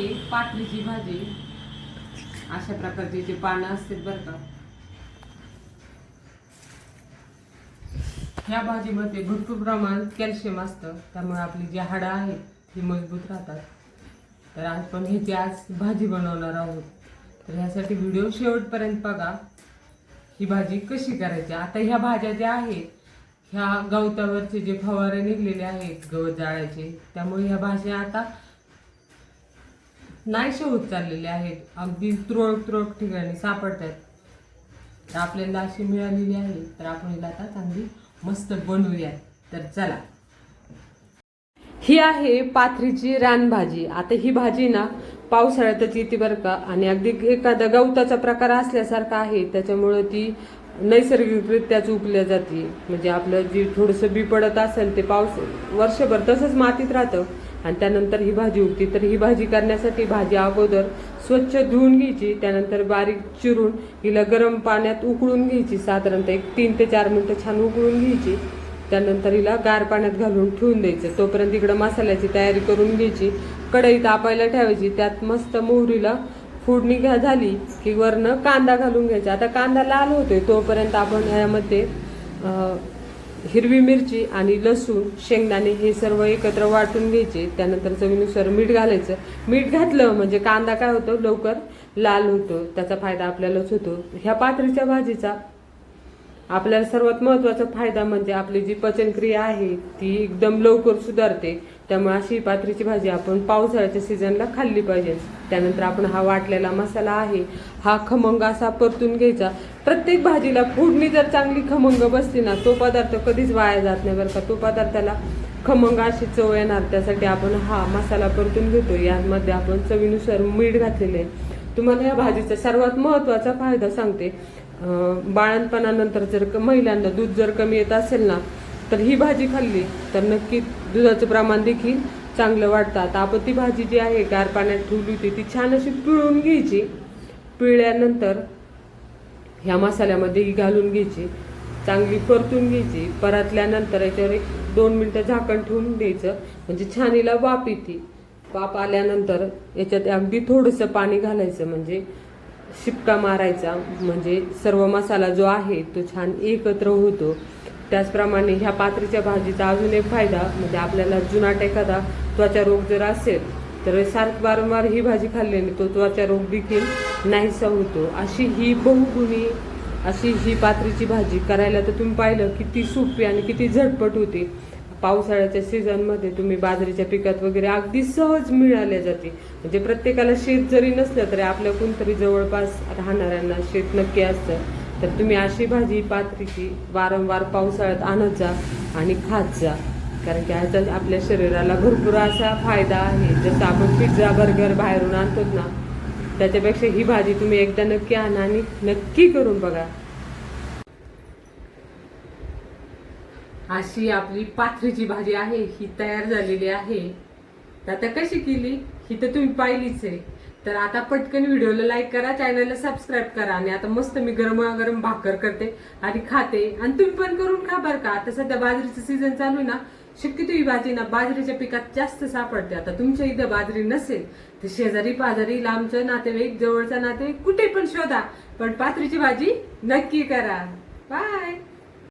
आहे पातळीची भाजी. अशा प्रकारची जी पानं असतात बरं का. ह्या भाजीमध्ये भरपूर प्रमाणात कॅल्शियम असतं, त्यामुळे आपली जी हाडं आहेत ती मजबूत राहतात. तर आपण ह्याची आज भाजी बनवणार आहोत. तर ह्यासाठी व्हिडिओ शेवटपर्यंत बघा. ही भाजी कशी करायची. आता ह्या भाज्या ज्या आहेत ह्या गवतावरचे जे फवारे निघलेले आहेत गवत जाळायचे, त्यामुळे ह्या भाज्या आता नाहीशा होत चाललेल्या आहेत. अगदी तुरळक तुरळक ठिकाणी सापडतात. तर आपल्याला अशी मिळालेली आहे, तर आपण हिला आता चांगली मस्त बनवूयात. तर चला. ही आहे पाथरीची रानभाजी. आता ही भाजी ना पावसाळ्यातच येते बरं का, आणि अगदी एखादा गवताचा प्रकार असल्यासारखा आहे, त्याच्यामुळं ती नैसर्गिकरित्याच उगल्या जाते. म्हणजे आपलं जी थोडंसं बी पडत असेल ते पाऊस वर्षभर तसंच मातीत राहतं आणि त्यानंतर ही भाजी उगते. तर ही भाजी करण्यासाठी भाजी अगोदर स्वच्छ धुवून घ्यायची, त्यानंतर बारीक चिरून हिला गरम पाण्यात उकळून घ्यायची. साधारणतः 3 ते 4 मिनिटं छान उकळून घ्यायची. त्यानंतर हिला गार पाण्यात घालून ठेवून द्यायचं. तोपर्यंत इकडं मसाल्याची तयारी करून घ्यायची. कढई तापायला ठेवायची, त्यात मस्त मोहरीला फोडणी झाली की वरनं कांदा घालून घ्यायचा. आता कांदा लाल होतोय तोपर्यंत आपण यामध्ये हिरवी मिरची आणि लसूण, शेंगदाणे हे सर्व एकत्र वाटून घ्यायचे. त्यानंतर चवीनुसार मीठ घालायचं. मीठ घातलं म्हणजे कांदा काय होतो लवकर लाल होतो, त्याचा फायदा आपल्यालाच होतो. ह्या पातळीच्या भाजीचा आपल्याला सर्वात महत्त्वाचा फायदा म्हणजे आपली जी पचनक्रिया आहे ती एकदम लवकर सुधारते. त्यामुळे अशी पातळीची भाजी आपण पावसाळ्याच्या सीझनला खाल्ली पाहिजे. त्यानंतर आपण हा वाटलेला मसाला आहे हा खमंग असा परतून घ्यायचा. प्रत्येक भाजीला फोडणी जर चांगली खमंग बसली ना, तो पदार्थ कधीच वाया जात नाही बरं का. तो पदार्थाला खमंग अशी चव येणार, त्यासाठी आपण हा मसाला परतून घेतो. यामध्ये आपण चवीनुसार मीठ घातलेले आहे. तुम्हाला या भाजीचा सर्वात महत्त्वाचा फायदा सांगते. बाळंतपणानंतर जर महिलांना दूध जर कमी येत असेल ना, तर ही भाजी खाल्ली तर नक्की दुधाचं प्रमाण देखील चांगलं वाढतं. आता आपण ती भाजी जी आहे गार पाण्यात ठेवली होती ती छान अशी पिळून घ्यायची. पिळल्यानंतर ह्या मसाल्यामध्ये ही घालून घ्यायची, चांगली परतून घ्यायची. परतल्यानंतर याच्यावर 1-2 मिनिटं झाकण ठेवून द्यायचं, म्हणजे छान हिला वाफ येते. वाफ आल्यानंतर याच्यात अगदी थोडंसं पाणी घालायचं, म्हणजे शिपका मारायचा, म्हणजे सर्व मसाला जो आहे तो छान एकत्र होतो. त्याचप्रमाणे ह्या पातळीच्या भाजीचा अजून एक फायदा म्हणजे आपल्याला जुनाट एखादा त्वचा रोग जर असेल तर वारंवार ही भाजी खाल्ल्याने तो त्वचा रोग देखील नाहीसा होतो. अशी ही बहुगुणी अशी ही पातळीची भाजी करायला तर तुम्ही पाहिलं किती सोपी आणि किती झटपट होते. पावसाळ्याच्या सीझनमध्ये तुम्ही बाजरीच्या पिकात वगैरे अगदी सहज मिळाल्या जाते. म्हणजे प्रत्येकाला शेत जरी नसलं तरी आपल्या कोणतरी जवळपास राहणाऱ्यांना शेत नक्की असतं. तर तुम्ही अशी भाजी पातळीची वारंवार पावसाळ्यात आणत जा आणि खात जा, कारण की ह्याचा आपल्या शरीराला भरपूर असा फायदा आहे. जसं आपण पिझ्झा बर्गर बाहेरून आणतो ना, त्याच्यापेक्षा ही भाजी तुम्ही एकदा नक्की आणा आणि नक्की करून बघा. अशी आपली पाथरीची भाजी आहे ही तयार झालेली आहे. तर आता कशी केली ही तर तुम्ही पाहिलीच आहे. तर आता पटकन व्हिडिओला लाईक करा, चॅनलला सबस्क्राईब करा. आणि आता मस्त मी गरमागरम भाकर करते आणि खाते, आणि तुम्ही पण करून खा बरं का. आता सध्या बाजरीचं सीझन चालू आहे ना, शक्यतो ही भाजी ना बाजरीच्या पिकात जास्त सापडते. आता तुमच्या इथं बाजरी नसेल तर शेजारी पाजारी लांबचं नातेवाईक जवळचा नातेवाईक कुठे पण शोधा, पण पाथरीची भाजी नक्की करा. बाय.